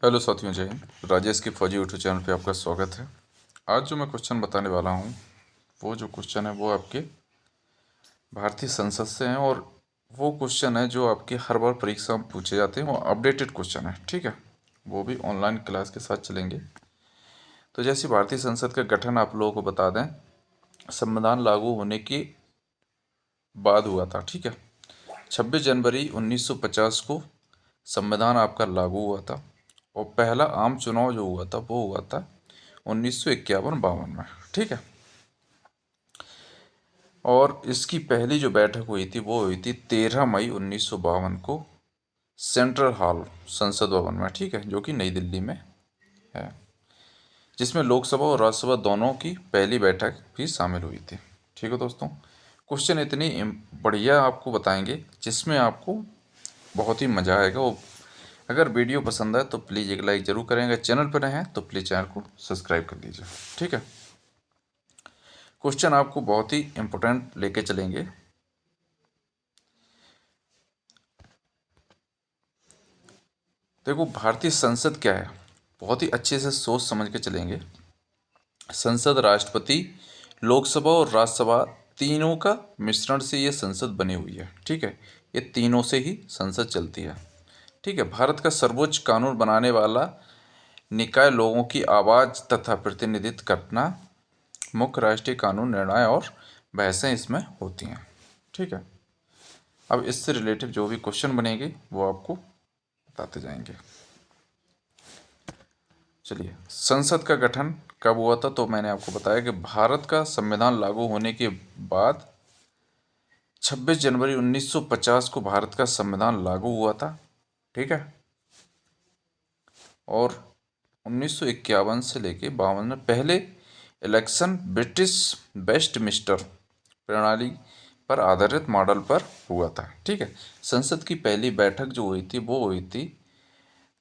Hello साथियों, जय हिंद। राजेश की फौजी यूट्यूब चैनल पे आपका स्वागत है। आज जो मैं क्वेश्चन बताने वाला हूँ वो जो क्वेश्चन है वो आपके भारतीय संसद से हैं और वो क्वेश्चन है जो आपके हर बार परीक्षा में पूछे जाते हैं। वो अपडेटेड क्वेश्चन है, ठीक है। वो भी ऑनलाइन क्लास के साथ चलेंगे। तो जैसे भारतीय संसद का गठन आप लोगों को बता दें, संविधान लागू होने के बाद हुआ था, ठीक है। 26 जनवरी 1950 को संविधान आपका लागू हुआ था और पहला आम चुनाव जो हुआ था वो हुआ था 1951-52 में, ठीक है। और इसकी पहली जो बैठक हुई थी वो हुई थी 13 मई 1952 को सेंट्रल हॉल संसद भवन में, ठीक है, जो कि नई दिल्ली में है, जिसमें लोकसभा और राज्यसभा दोनों की पहली बैठक भी शामिल हुई थी। ठीक है दोस्तों, क्वेश्चन इतनी बढ़िया आपको बताएंगे जिसमें आपको बहुत ही मज़ा आएगा। और अगर वीडियो पसंद आए तो प्लीज़ एक लाइक ज़रूर करें। अगर चैनल पर नए हैं तो प्लीज़ चैनल को सब्सक्राइब कर लीजिए, ठीक है। क्वेश्चन आपको बहुत ही इम्पोर्टेंट लेके चलेंगे। देखो, भारतीय संसद क्या है, बहुत ही अच्छे से सोच समझ के चलेंगे। संसद राष्ट्रपति, लोकसभा और राज्यसभा तीनों का मिश्रण से ये संसद बनी हुई है, ठीक है। ये तीनों से ही संसद चलती है, ठीक है। भारत का सर्वोच्च कानून बनाने वाला निकाय, लोगों की आवाज़ तथा प्रतिनिधित्व करना, मुख्य राष्ट्रीय कानून निर्णय और बहसें इसमें होती हैं, ठीक है। अब इससे रिलेटिव जो भी क्वेश्चन बनेंगे वो आपको बताते जाएंगे। चलिए, संसद का गठन कब हुआ था, तो मैंने आपको बताया कि भारत का संविधान लागू होने के बाद 26 जनवरी 1950 को भारत का संविधान लागू हुआ था, ठीक है। और 1951 से लेके 52 में पहले इलेक्शन ब्रिटिश वेस्टमिंस्टर प्रणाली पर आधारित मॉडल पर हुआ था, ठीक है। संसद की पहली बैठक जो हुई थी वो हुई थी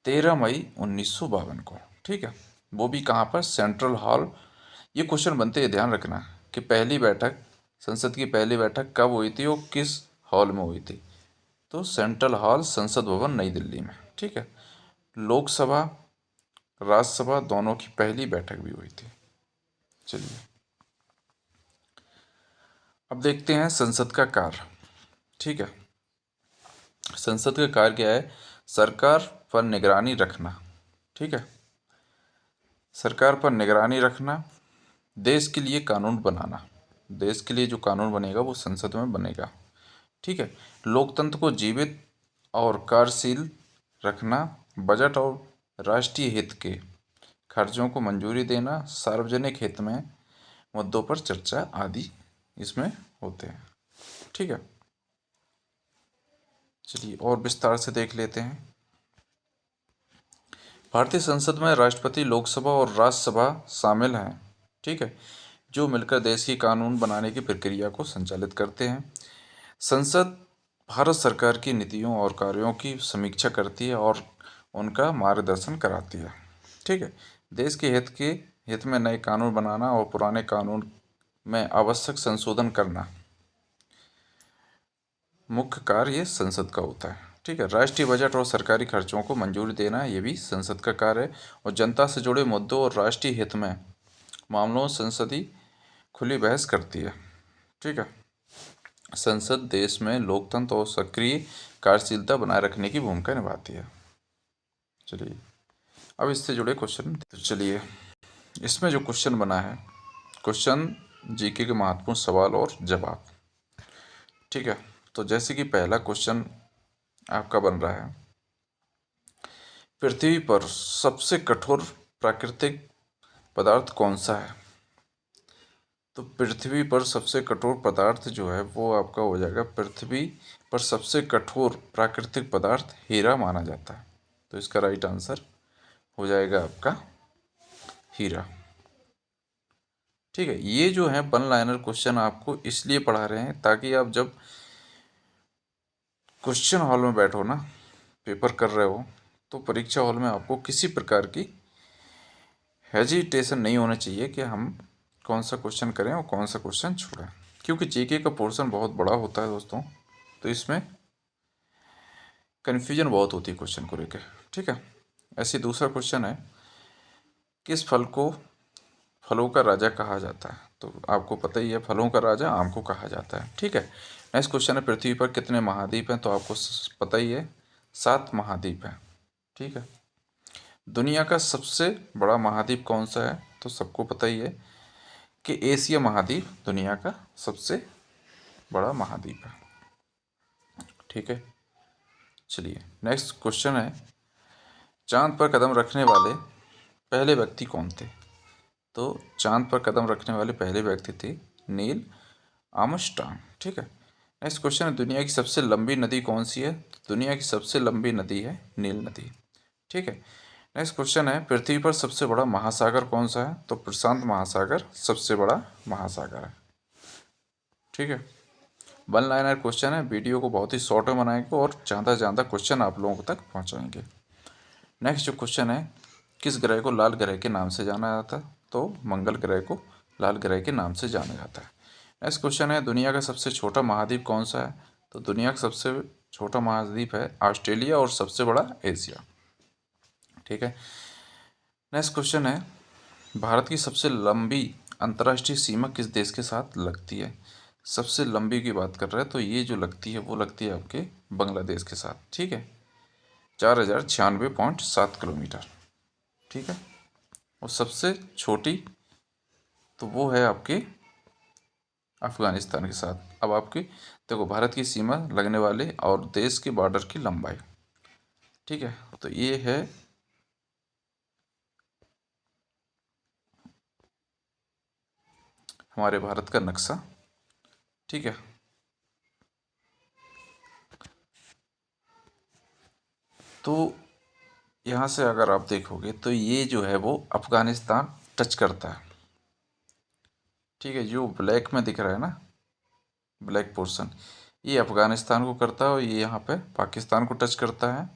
13 मई 1952 को, ठीक है। वो भी कहाँ पर, सेंट्रल हॉल। ये क्वेश्चन बनते हैं, ध्यान रखना कि पहली बैठक, संसद की पहली बैठक कब हुई थी और किस हॉल में हुई थी। तो सेंट्रल हॉल, संसद भवन, नई दिल्ली में, ठीक है। लोकसभा राज्यसभा दोनों की पहली बैठक भी हुई थी। चलिए, अब देखते हैं संसद का कार्य, ठीक है। संसद का कार्य क्या है, सरकार पर निगरानी रखना, ठीक है। सरकार पर निगरानी रखना, देश के लिए कानून बनाना। देश के लिए जो कानून बनेगा वो संसद में बनेगा, ठीक है। लोकतंत्र को जीवित और कार्यशील रखना, बजट और राष्ट्रीय हित के खर्चों को मंजूरी देना, सार्वजनिक हित में मुद्दों पर चर्चा आदि इसमें होते हैं, ठीक है। चलिए और विस्तार से देख लेते हैं। भारतीय संसद में राष्ट्रपति, लोकसभा और राज्यसभा शामिल हैं, ठीक है, जो मिलकर देश की कानून बनाने की प्रक्रिया को संचालित करते हैं। संसद भारत सरकार की नीतियों और कार्यों की समीक्षा करती है और उनका मार्गदर्शन कराती है, ठीक है। देश के हित में नए कानून बनाना और पुराने कानून में आवश्यक संशोधन करना मुख्य कार्य संसद का होता है, ठीक है। राष्ट्रीय बजट और सरकारी खर्चों को मंजूरी देना ये भी संसद का कार्य है। और जनता से जुड़े मुद्दों और राष्ट्रीय हित में मामलों संसदीय खुली बहस करती है, ठीक है। संसद देश में लोकतंत्र और सक्रिय कार्यशीलता बनाए रखने की भूमिका निभाती है। चलिए, अब इससे जुड़े क्वेश्चन, तो चलिए इसमें जो क्वेश्चन बना है, क्वेश्चन जीके के महत्वपूर्ण सवाल और जवाब, ठीक है। तो जैसे कि पहला क्वेश्चन आपका बन रहा है, पृथ्वी पर सबसे कठोर प्राकृतिक पदार्थ कौन सा है। तो पृथ्वी पर सबसे कठोर पदार्थ जो है वो आपका हो जाएगा, पृथ्वी पर सबसे कठोर प्राकृतिक पदार्थ हीरा माना जाता है। तो इसका राइट आंसर हो जाएगा आपका हीरा, ठीक है। ये जो है वन लाइनर क्वेश्चन आपको इसलिए पढ़ा रहे हैं ताकि आप जब क्वेश्चन हॉल में बैठो ना, पेपर कर रहे हो, तो परीक्षा हॉल में आपको किसी प्रकार की हेजिटेशन नहीं होना चाहिए कि हम कौन सा क्वेश्चन करें और कौन सा क्वेश्चन छोड़ें, क्योंकि जीके का पोर्शन बहुत बड़ा होता है दोस्तों। तो इसमें कन्फ्यूजन बहुत होती है क्वेश्चन को लेकर, ठीक है। ऐसे दूसरा क्वेश्चन है, किस फल को फलों का राजा कहा जाता है? तो आपको पता ही है, फलों का राजा आम को कहा जाता है। ठीक है। नेक्स्ट क्वेश्चन है, पृथ्वी पर कितने महाद्वीप हैं? तो आपको पता ही है, 7 महाद्वीप हैं। ठीक है। दुनिया का सबसे बड़ा महाद्वीप कौन सा है? तो सबको पता ही है कि एशिया महाद्वीप दुनिया का सबसे बड़ा महाद्वीप है। ठीक है। चलिए नेक्स्ट क्वेश्चन है, चांद पर कदम रखने वाले पहले व्यक्ति कौन थे? तो चांद पर कदम रखने वाले पहले व्यक्ति थे नील आर्मस्ट्रांग। ठीक है। नेक्स्ट क्वेश्चन है, दुनिया की सबसे लंबी नदी कौन सी है? दुनिया की सबसे लंबी नदी है नील नदी। ठीक है। नेक्स्ट क्वेश्चन है, पृथ्वी पर सबसे बड़ा महासागर कौन सा है? तो प्रशांत महासागर सबसे बड़ा महासागर है। ठीक है। 1 लाइनर क्वेश्चन है, वीडियो को बहुत ही शॉर्ट में बनाएंगे और ज़्यादा से ज़्यादा क्वेश्चन आप लोगों तक पहुँचाएंगे। नेक्स्ट जो क्वेश्चन है, किस ग्रह को लाल ग्रह के नाम से जाना जाता है? तो मंगल ग्रह को लाल ग्रह के नाम से जाना जाता है। नेक्स्ट क्वेश्चन है, दुनिया का सबसे छोटा महाद्वीप कौन सा है? तो दुनिया का सबसे छोटा महाद्वीप है ऑस्ट्रेलिया और सबसे बड़ा एशिया। ठीक है। नेक्स्ट क्वेश्चन है, भारत की सबसे लंबी अंतर्राष्ट्रीय सीमा किस देश के साथ लगती है? सबसे लंबी की बात कर रहे हैं तो ये जो लगती है वो लगती है आपके बांग्लादेश के साथ। ठीक है। 4096.7 किलोमीटर। ठीक है। और सबसे छोटी तो वो है आपके अफगानिस्तान के साथ। अब आपकी देखो, भारत की सीमा लगने वाले और देश के बॉर्डर की लंबाई। ठीक है। तो ये है हमारे भारत का नक्शा। ठीक है। तो यहाँ से अगर आप देखोगे तो ये जो है वो अफगानिस्तान टच करता है। ठीक है। जो ब्लैक में दिख रहा है ना, ब्लैक पोर्शन, ये अफगानिस्तान को करता है और ये यहाँ पे पाकिस्तान को टच करता है।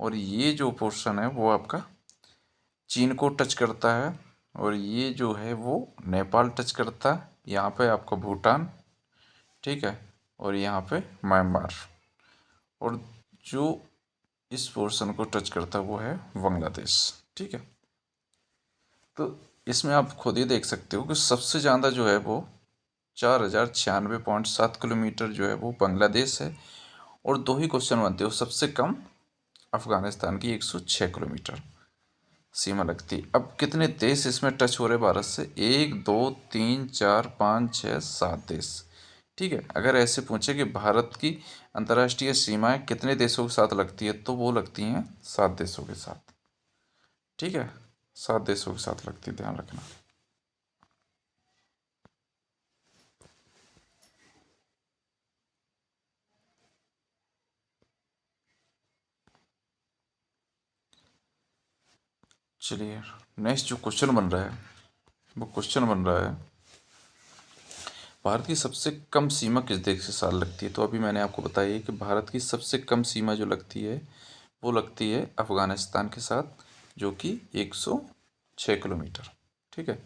और ये जो पोर्शन है वो आपका चीन को टच करता है। और ये जो है वो नेपाल टच करता है। यहाँ पे आपका भूटान। ठीक है। और यहाँ पे म्यांमार। और जो इस पोर्शन को टच करता है वो है बांग्लादेश। ठीक है। तो इसमें आप खुद ही देख सकते हो कि सबसे ज़्यादा जो है वो 4096.7 किलोमीटर जो है वो बांग्लादेश है। और दो ही क्वेश्चन बनते हो, सबसे कम अफगानिस्तान की 106 किलोमीटर सीमा लगती। अब कितने देश इसमें टच हो रहे भारत से? 1 2 3 4 5 6 7 देश। ठीक है। अगर ऐसे पूछे कि भारत की अंतर्राष्ट्रीय सीमाएं कितने देशों के साथ लगती है तो वो लगती हैं 7 देशों के साथ। ठीक है। 7 देशों के साथ लगती है, ध्यान रखना। चलिए नेक्स्ट जो क्वेश्चन बन रहा है वो क्वेश्चन बन रहा है, भारत की सबसे कम सीमा किस देश के साथ लगती है? तो अभी मैंने आपको बताया कि भारत की सबसे कम सीमा जो लगती है वो लगती है अफगानिस्तान के साथ, जो कि 106 किलोमीटर। ठीक है।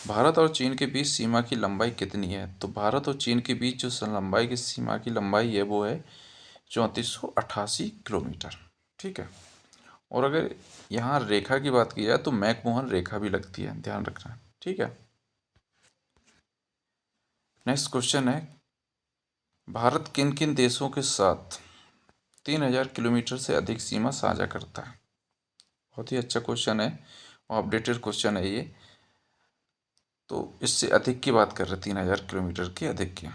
भारत और चीन के बीच सीमा की लंबाई कितनी है? तो भारत और चीन के बीच जो लंबाई की सीमा की लंबाई है वो है 3488 किलोमीटर। ठीक है। और अगर यहाँ रेखा की बात की जाए तो मैकमोहन रेखा भी लगती है, ध्यान रखना। ठीक है। नेक्स्ट क्वेश्चन है, भारत किन किन देशों के साथ 3000 किलोमीटर से अधिक सीमा साझा करता है? बहुत ही अच्छा क्वेश्चन है और अपडेटेड क्वेश्चन है ये। तो इससे अधिक की बात कर रहे, 3000 किलोमीटर की अधिक की।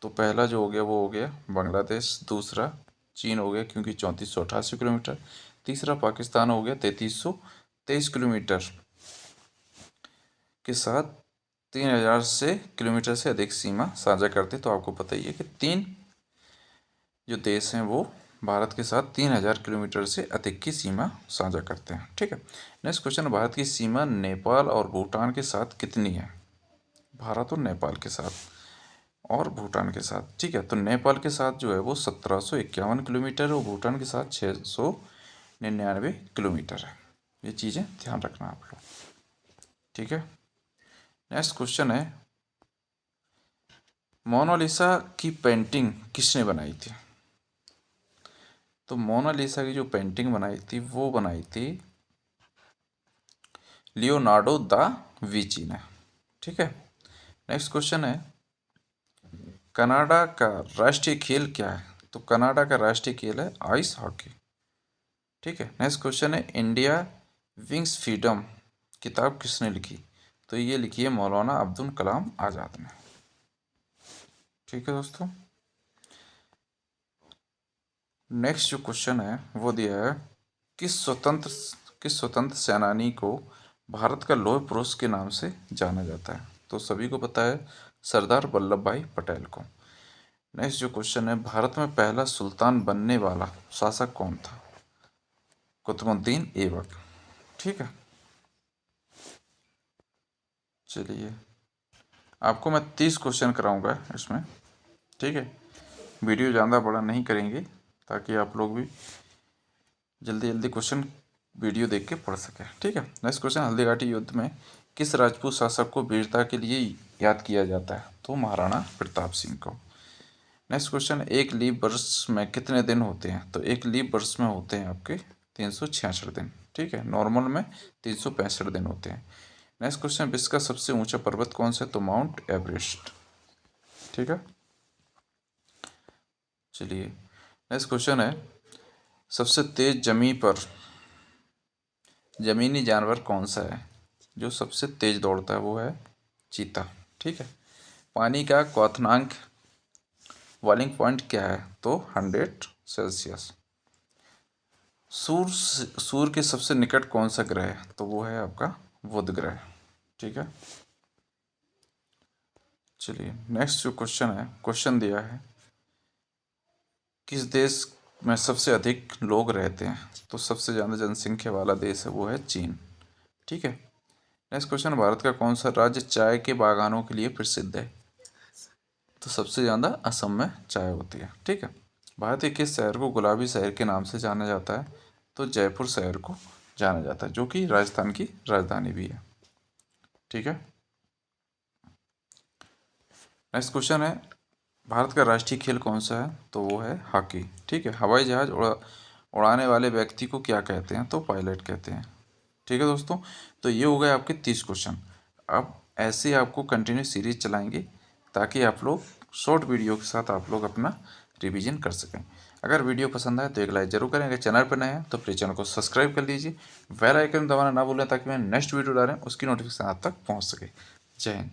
तो पहला जो हो गया वो हो गया बांग्लादेश, दूसरा चीन हो गया क्योंकि 3488 किलोमीटर, तीसरा पाकिस्तान हो गया 3323 किलोमीटर के साथ 3000 से किलोमीटर से अधिक सीमा साझा करते। तो आपको पता ही है कि 3 जो देश हैं वो भारत के साथ 3000 किलोमीटर से अधिक की सीमा साझा करते हैं। ठीक है। नेक्स्ट क्वेश्चन, भारत की सीमा नेपाल और भूटान के साथ कितनी है? भारत और नेपाल के साथ और भूटान के साथ। ठीक है। तो नेपाल के साथ जो है वो 1751 किलोमीटर है और भूटान के साथ 699 किलोमीटर है। ये चीज़ें ध्यान रखना आप लोग। ठीक है। नेक्स्ट क्वेश्चन है, मोनालिसा की पेंटिंग किसने बनाई थी? तो मोनालिसा की जो पेंटिंग बनाई थी वो बनाई थी लियोनार्डो दा विंची ने। ठीक है। नेक्स्ट क्वेश्चन है कनाडा का राष्ट्रीय खेल क्या है? तो कनाडा का राष्ट्रीय खेल है आइस हॉकी। ठीक है। नेक्स्ट क्वेश्चन है इंडिया विंग्स फ्रीडम किताब किसने लिखी? तो ये लिखी है मौलाना अब्दुल कलाम आज़ाद ने। ठीक है दोस्तों। नेक्स्ट जो क्वेश्चन है वो दिया है किस स्वतंत्र सेनानी को भारत का लौह पुरुष के नाम से जाना जाता है? तो सभी को पता है सरदार वल्लभ भाई पटेल को। नेक्स्ट जो क्वेश्चन है भारत में पहला सुल्तान बनने वाला शासक कौन था? कुतुबुद्दीन ऐबक। ठीक है। चलिए आपको मैं 30 क्वेश्चन कराऊंगा इसमें। ठीक है। वीडियो ज़्यादा बड़ा नहीं करेंगे ताकि आप लोग भी जल्दी जल्दी क्वेश्चन वीडियो देख के पढ़ सकें। ठीक है। नेक्स्ट क्वेश्चन हल्दीघाटी युद्ध में किस राजपूत शासक को वीरता के लिए याद किया जाता है? तो महाराणा प्रताप सिंह को। नेक्स्ट क्वेश्चन एक लीप वर्ष में कितने दिन होते हैं? तो एक लीप वर्ष में होते हैं आपके 366 दिन। ठीक है। नॉर्मल में 365 दिन होते हैं। नेक्स्ट क्वेश्चन विश्व का सबसे ऊंचा पर्वत कौन सा है? तो माउंट एवरेस्ट। ठीक है। चलिए नेक्स्ट क्वेश्चन है सबसे तेज जमीनी जानवर कौन सा है? जो सबसे तेज दौड़ता है वो है चीता। ठीक है। पानी का क्वथनांक बॉइलिंग पॉइंट क्या है? तो 100 सेल्सियस। सूर्य के सबसे निकट कौन सा ग्रह है? तो वो है आपका बुध ग्रह। ठीक है। चलिए नेक्स्ट जो क्वेश्चन है क्वेश्चन दिया है किस देश में सबसे अधिक लोग रहते हैं? तो सबसे ज़्यादा जनसंख्या वाला देश है वो है चीन। ठीक है। नेक्स्ट क्वेश्चन भारत का कौन सा राज्य चाय के बागानों के लिए प्रसिद्ध है? तो सबसे ज़्यादा असम में चाय होती है। ठीक है। भारत के किस शहर को गुलाबी शहर के नाम से जाना जाता है? तो जयपुर शहर को जाना जाता है जो कि राजस्थान की राजधानी भी है। ठीक है। नेक्स्ट क्वेश्चन है भारत का राष्ट्रीय खेल कौन सा है? तो वो है हॉकी। ठीक है। हवाई जहाज उड़ाने वाले व्यक्ति को क्या कहते हैं? तो पायलट कहते हैं। ठीक है दोस्तों। तो ये हो गए आपके 30 क्वेश्चन। अब ऐसे आपको कंटिन्यू सीरीज चलाएंगे ताकि आप लोग शॉर्ट वीडियो के साथ आप लोग अपना रिवीजन कर सकें। अगर वीडियो पसंद आए तो एक लाइक जरूर करें। अगर चैनल पर नए हैं तो प्लीज़ चैनल को सब्सक्राइब कर लीजिए। बेल आइकन दबाना ना भूलें ताकि मैं नेक्स्ट वीडियो डालें उसकी नोटिफिकेशन आप तक पहुँच सके। जय हिंद।